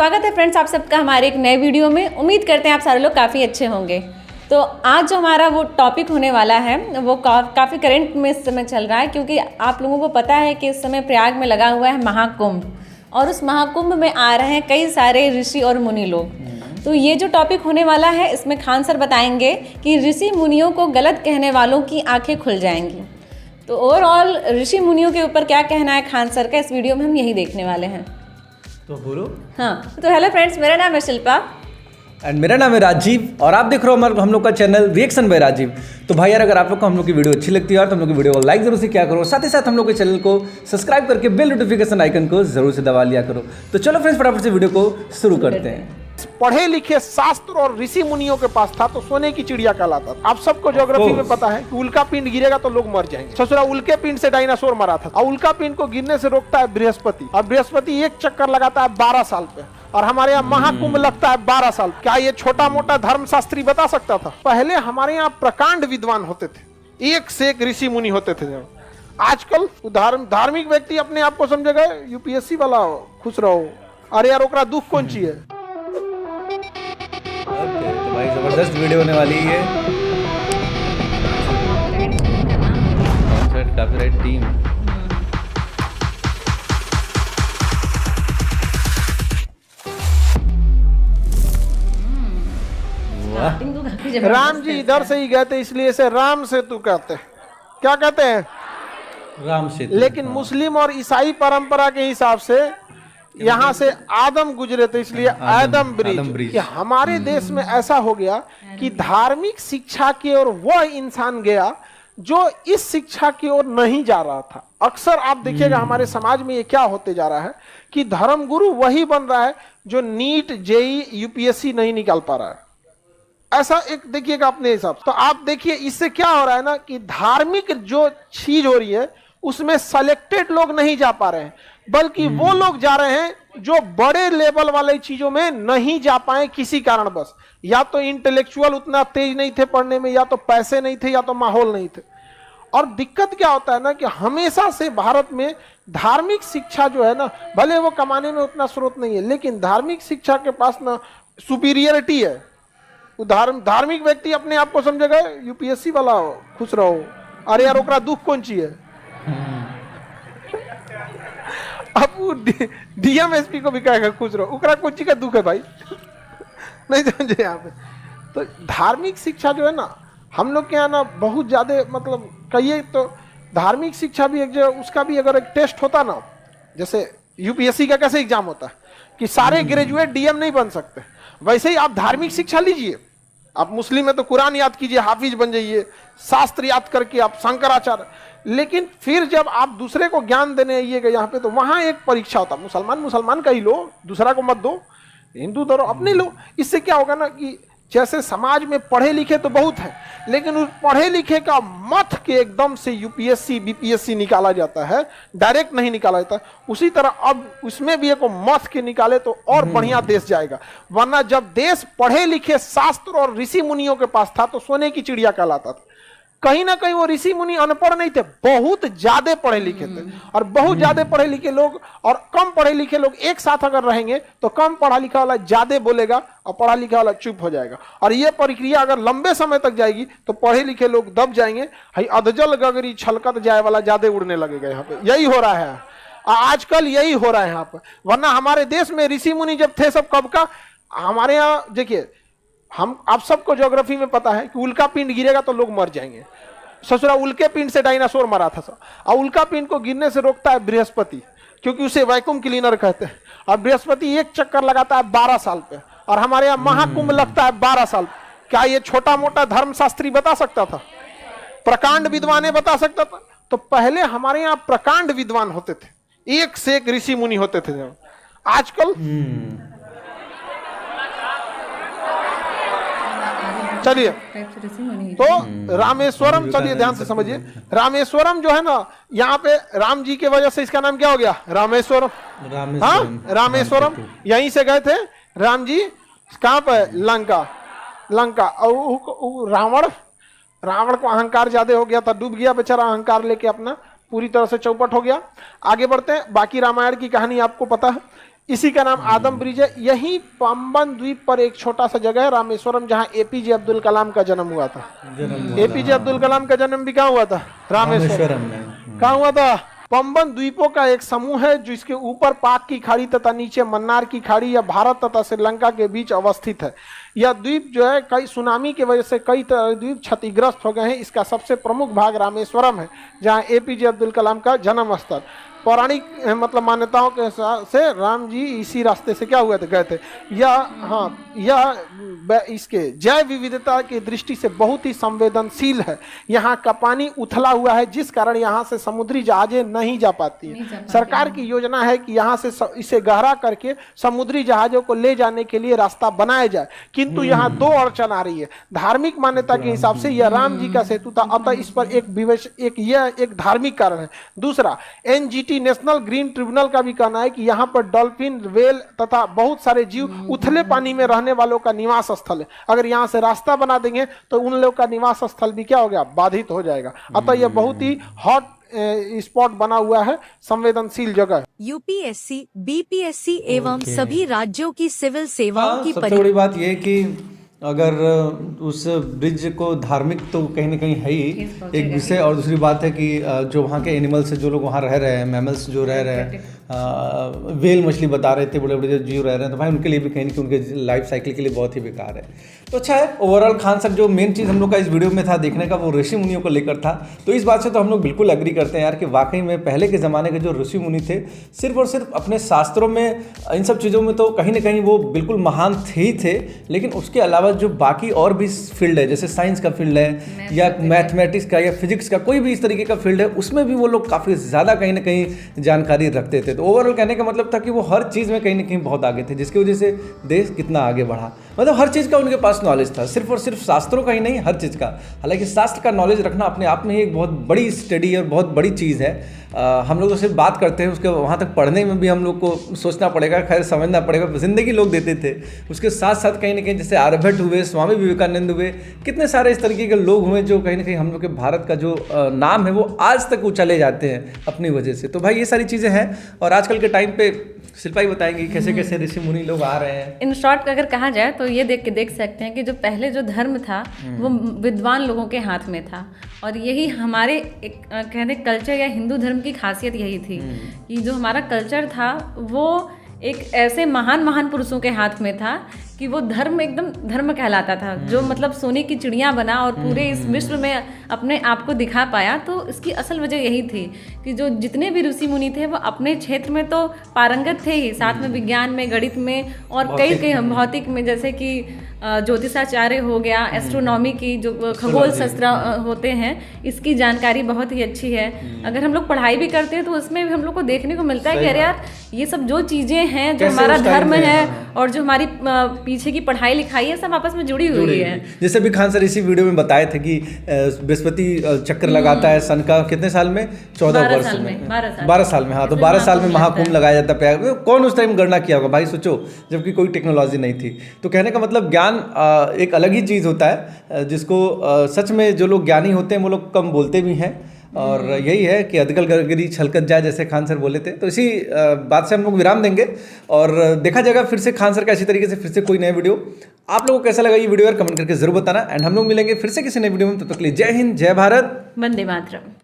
स्वागत है फ्रेंड्स आप सबका हमारे एक नए वीडियो में। उम्मीद करते हैं आप सारे लोग काफ़ी अच्छे होंगे। तो आज जो हमारा वो टॉपिक होने वाला है वो काफ़ी करंट में इस समय चल रहा है, क्योंकि आप लोगों को पता है कि इस समय प्रयाग में लगा हुआ है महाकुंभ, और उस महाकुंभ में आ रहे हैं कई सारे ऋषि और मुनि लोग। तो ये जो टॉपिक होने वाला है इसमें खान सर बताएंगे कि ऋषि मुनियों को गलत कहने वालों की आंखें खुल जाएंगी। तो ओवरऑल ऋषि मुनियों के ऊपर क्या कहना है खान सर का, इस वीडियो में हम यही देखने वाले हैं। तो बोलो। हाँ, तो हेलो फ्रेंड्स, मेरा नाम है शिल्पा एंड मेरा नाम है राजीव और आप देख रहे हो हम लोग का चैनल रिएक्शन बाय राजीव। तो भाई यार, अगर आप लोग को हम लोग की वीडियो अच्छी लगती है तो हम लोग की वीडियो को लाइक जरूर से क्या करो, साथ ही साथ हम लोग के चैनल को सब्सक्राइब करके बेल नोटिफिकेशन आइकन को जरूर से दबा लिया करो। तो चलो फ्रेंड्स, फटाफट से वीडियो को शुरू करते हैं। पढ़े लिखे शास्त्र और ऋषि मुनियों के पास था तो सोने की चिड़िया कहलाता था। आप सबको ज्योग्राफी में पता है कि उल्का पिंड गिरेगा तो लोग मर जाएंगे। ससुरा उल्के पिंड से डायनासोर मरा था, और उल्का पिंड को गिरने से रोकता है बृहस्पति, और बृहस्पति एक चक्कर लगाता है 12 साल पे, और हमारे यहाँ महाकुंभ लगता है 12 साल। क्या ये छोटा मोटा धर्मशास्त्री बता सकता था? पहले हमारे यहाँ प्रकांड विद्वान होते थे, एक से एक ऋषि मुनि होते थे। आजकल धार्मिक व्यक्ति अपने आप को समझेगा यूपीएससी वाला, खुश रहो, अरे यार ओकरा दुख कौन ची है। तो भाई जबरदस्त वीडियो होने वाली है। कॉपीराइट टीम राम जी इधर से ही गए थे, इसलिए इसे राम सेतु कहते हैं। क्या कहते हैं? राम सेतु। लेकिन मुस्लिम और ईसाई परंपरा के हिसाब से यहाँ से आदम गुजरे थे, इसलिए आदम ब्रिज। कि हमारे देश में ऐसा हो गया कि धार्मिक शिक्षा की ओर वह इंसान गया जो इस शिक्षा की ओर नहीं जा रहा था। अक्सर आप देखिएगा हमारे समाज में ये क्या होते जा रहा है कि धर्म गुरु वही बन रहा है जो नीट जेई यूपीएससी नहीं निकाल पा रहा है। ऐसा एक देखिएगा अपने हिसाब से। तो आप देखिए इससे क्या हो रहा है ना कि धार्मिक जो चीज हो रही है उसमें सेलेक्टेड लोग नहीं जा पा रहे हैं, बल्कि वो लोग जा रहे हैं जो बड़े लेवल वाले चीजों में नहीं जा पाए किसी कारणवश। या तो इंटेलेक्चुअल उतना तेज नहीं थे पढ़ने में, या तो पैसे नहीं थे, या तो माहौल नहीं थे। और दिक्कत क्या होता है ना कि हमेशा से भारत में धार्मिक शिक्षा जो है ना, भले वो कमाने में उतना स्रोत नहीं है, लेकिन धार्मिक शिक्षा के पास ना सुपीरियरिटी है। धार्मिक व्यक्ति अपने आप को समझेगा यूपीएससी वाला, खुश रहो, अरे यार ओकरा दुख कौन ची है। अब वो डीएमएसपी को भी कहेगा खुश रहो, ओकरा कौन ची का दुख है भाई। नहीं समझे यहाँ पे। तो धार्मिक शिक्षा जो है ना, हम लोग के यहाँ ना बहुत ज्यादा, मतलब कहिए तो धार्मिक शिक्षा भी एक जो उसका भी अगर एक टेस्ट होता ना, जैसे यूपीएससी का कैसे एग्जाम होता है कि सारे ग्रेजुएट डीएम नहीं बन सकते, वैसे ही आप धार्मिक शिक्षा लीजिए। आप मुस्लिम है तो कुरान याद कीजिए, हाफिज बन जाइए, शास्त्र याद करके आप शंकराचार्य। लेकिन फिर जब आप दूसरे को ज्ञान देने आइएगा यहाँ पे, तो वहां एक परीक्षा होता है। मुसलमान का ही लो, दूसरा को मत दो, हिंदू धर्म अपने लो। इससे क्या होगा ना कि जैसे समाज में पढ़े लिखे तो बहुत है, लेकिन उस पढ़े लिखे का मत के एकदम से यूपीएससी बीपीएससी निकाला जाता है, डायरेक्ट नहीं निकाला जाता। उसी तरह अब उसमें भी एक मत के निकाले तो और बढ़िया देश जाएगा। वरना जब देश पढ़े लिखे शास्त्र और ऋषि मुनियों के पास था तो सोने की चिड़िया कहलाता था। कहीं ना कहीं वो ऋषि मुनि अनपढ़ नहीं थे, बहुत ज्यादा पढ़े लिखे थे। और बहुत ज्यादा पढ़े लिखे लोग और कम पढ़े लिखे लोग एक साथ अगर रहेंगे तो कम पढ़ा लिखा वाला ज्यादा बोलेगा और पढ़ा लिखा वाला चुप हो जाएगा। और ये प्रक्रिया अगर लंबे समय तक जाएगी तो पढ़े लिखे लोग दब जाएंगे, अधजल गगरी छलकत जाए वाला ज्यादा उड़ने लगेगा। यहाँ पे यही हो रहा है आजकल, यही हो रहा है यहाँ पर। वरना हमारे देश में ऋषि मुनि जब थे सब कब का, हमारे यहाँ देखिए आप सबको ज्योग्राफी में पता है कि उल्का पिंड गिरेगा तो लोग मर जाएंगे। ससुरा उल्के पिंड से डायनासोर मरा था, और उल्का पिंड को गिरने से रोकता है बृहस्पति, क्योंकि उसे वैक्यूम क्लीनर कहते हैं। और बृहस्पति एक चक्कर लगाता है 12 साल पे, और हमारे यहाँ महाकुंभ लगता है 12 साल। क्या ये छोटा मोटा धर्मशास्त्री बता सकता था? प्रकांड विद्वान बता सकता था? तो पहले हमारे यहाँ प्रकांड विद्वान होते थे, एक से एक ऋषि मुनि होते थे। आजकल चलिए तो रामेश्वरम, चलिए ध्यान से समझिए। रामेश्वरम जो है ना, यहाँ पे राम जी के वजह से इसका नाम क्या हो गया? रामेश्वरम। हाँ, रामेश्वरम। यहीं से गए थे राम जी, कहाँ पे? लंका। और रावण को अहंकार ज्यादा हो गया था, डूब गया बेचारा अहंकार लेके, अपना पूरी तरह से चौपट हो गया। आगे बढ़ते हैं, बाकी रामायण की कहानी आपको पता है। इसी का नाम आदम ब्रिज है। यही पंबन द्वीप पर एक छोटा सा जगह है रामेश्वरम, जहां एपीजे अब्दुल कलाम का जन्म हुआ था। एपीजे अब्दुल कलाम का जन्म भी कहाँ हुआ था? रामेश्वरम में। कहाँ हुआ था? पंबन द्वीपों का एक समूह है जिसके ऊपर पाक की खाड़ी तथा नीचे मन्नार की खाड़ी या भारत तथा श्रीलंका के बीच अवस्थित है। यह द्वीप जो है कई सुनामी की वजह से कई द्वीप क्षतिग्रस्त हो गए हैं। इसका सबसे प्रमुख भाग रामेश्वरम है, जहां एपीजे अब्दुल कलाम का जन्म स्थल। पौराणिक मतलब मान्यताओं के हिसाब से राम जी इसी रास्ते से क्या हुए थे, गए थे। यह इसके जैव विविधता की दृष्टि से बहुत ही संवेदनशील है। यहाँ का पानी उथला हुआ है, जिस कारण यहाँ से समुद्री जहाजें नहीं जा पाती हैं। सरकार की योजना है कि यहाँ से इसे गहरा करके समुद्री जहाजों को ले जाने के लिए रास्ता बनाया जाए, किंतु यहाँ दो अड़चन आ रही है। धार्मिक मान्यता के हिसाब से यह राम जी का सेतु था, अतः इस पर एक धार्मिक कारण है। दूसरा, एनजीटी नेशनल ग्रीन ट्रिब्यूनल का भी कहना है कि यहाँ पर डॉल्फिन, वेल तथा बहुत सारे जीव उथले पानी में रहने वालों का निवास स्थल है। अगर यहाँ से रास्ता बना देंगे तो उन लोगों का निवास स्थल भी क्या हो गया, बाधित हो जाएगा। अतः यह बहुत ही हॉट स्पॉट बना हुआ है, संवेदनशील जगह। यूपीएससी, बीपीएससी एवं सभी राज्यों की सिविल सेवाओं की सबसे बड़ी बात यह है कि अगर उस ब्रिज को धार्मिक तो कहीं ना कहीं है ही एक विषय, और दूसरी बात है कि जो वहाँ के एनिमल्स जो लोग वहाँ रह रहे हैं, मैमल्स जो रह रहे हैं, वेल मछली बता रहे थे, बड़े बड़े जो जीव रह रहे हैं, तो भाई उनके लिए भी कहीं ना कहीं उनके लाइफ साइकिल के लिए बहुत ही बेकार है। तो अच्छा है ओवरऑल। खान सर, जो मेन चीज़ हम लोग का इस वीडियो में था देखने का, वो ऋषि मुनियों को लेकर था। तो इस बात से तो हम लोग बिल्कुल एग्री करते हैं यार कि वाकई में पहले के ज़माने के जो ऋषि मुनि थे, सिर्फ और सिर्फ अपने शास्त्रों में इन सब चीज़ों में तो कहीं ना कहीं वो बिल्कुल महान थे ही थे, लेकिन उसके अलावा जो बाकी और भी फील्ड है, जैसे साइंस का फील्ड है या मैथमेटिक्स का या फिजिक्स का, कोई भी इस तरीके का फील्ड है, उसमें भी वो लोग काफ़ी ज़्यादा कहीं ना कहीं जानकारी रखते थे। तो ओवरऑल कहने का मतलब था कि वो हर चीज़ में कहीं ना कहीं बहुत आगे थे, जिसकी वजह से देश कितना आगे बढ़ा। मतलब हर चीज़ का उनके पास नॉलेज था, सिर्फ और सिर्फ शास्त्रों का ही नहीं, हर चीज़ का। हालांकि शास्त्र का नॉलेज रखना अपने आप में ही एक बहुत बड़ी स्टडी और बहुत बड़ी चीज़ है। हम लोग तो सिर्फ बात करते हैं, उसके वहाँ तक पढ़ने में भी हम लोग को सोचना पड़ेगा, खैर समझना पड़ेगा। ज़िंदगी लोग देते थे, उसके साथ साथ कहीं ना कहीं जैसे आर्यभट्ट हुए, स्वामी विवेकानंद हुए, कितने सारे इस तरीके के लोग हुए जो कहीं ना कहीं हम लोग के भारत का जो नाम है वो आज तक उछले जाते हैं अपनी वजह से। तो भाई ये सारी चीज़ें हैं, और आजकल के टाइम पे शिल्पा ही बताएंगी कैसे कैसे ऋषि मुनि लोग आ रहे हैं। इन शॉर्ट अगर कहा जाए तो ये देख सकते हैं कि जो पहले जो धर्म था वो विद्वान लोगों के हाथ में था, और यही हमारे एक कहते कल्चर या हिंदू धर्म की खासियत यही थी कि जो हमारा कल्चर था वो एक ऐसे महान पुरुषों के हाथ में था कि वो धर्म एकदम धर्म कहलाता था, जो मतलब सोने की चिड़िया बना और पूरे इस विश्व में अपने आप को दिखा पाया। तो इसकी असल वजह यही थी कि जो जितने भी ऋषि मुनि थे वो अपने क्षेत्र में तो पारंगत थे ही, साथ में विज्ञान में, गणित में और कई भौतिक में, जैसे कि ज्योतिषाचार्य हो गया, एस्ट्रोनॉमी की जो खगोल शास्त्र होते हैं, इसकी जानकारी बहुत ही अच्छी है। अगर हम लोग पढ़ाई भी करते हैं तो उसमें भी हम लोग को देखने को मिलता है कि अरे यार ये सब जो चीज़ें हैं, जो हमारा धर्म है और जो हमारी पीछे की पढ़ाई लिखाई है, सब आपस में जुड़ी हुई है। जैसे भी खान सर इसी वीडियो में बताए थे कि बृहस्पति चक्कर लगाता है सन का कितने साल में, 14 वर्ष में, 12 साल में। हाँ, तो 12 साल में महाकुंभ लगाया जाता है। कौन उस टाइम गणना किया होगा भाई, सोचो, जबकि कोई टेक्नोलॉजी नहीं थी। तो कहने का मतलब ज्ञान एक अलग ही चीज़ होता है, जिसको सच में जो लोग ज्ञानी होते हैं वो लोग कम बोलते भी हैं, और यही है कि अदकल गगरी छलकत जाए, जैसे खान सर बोले थे। तो इसी बात से हम लोग विराम देंगे और देखा जाएगा फिर से खान सर का इसी तरीके से फिर से कोई नया वीडियो। आप लोगों को कैसा लगा ये वीडियो यार, कमेंट करके जरूर बताना। एंड हम लोग मिलेंगे फिर से किसी नए वीडियो में, तब तक के लिए जय हिंद, जय भारत, वंदे मातरम।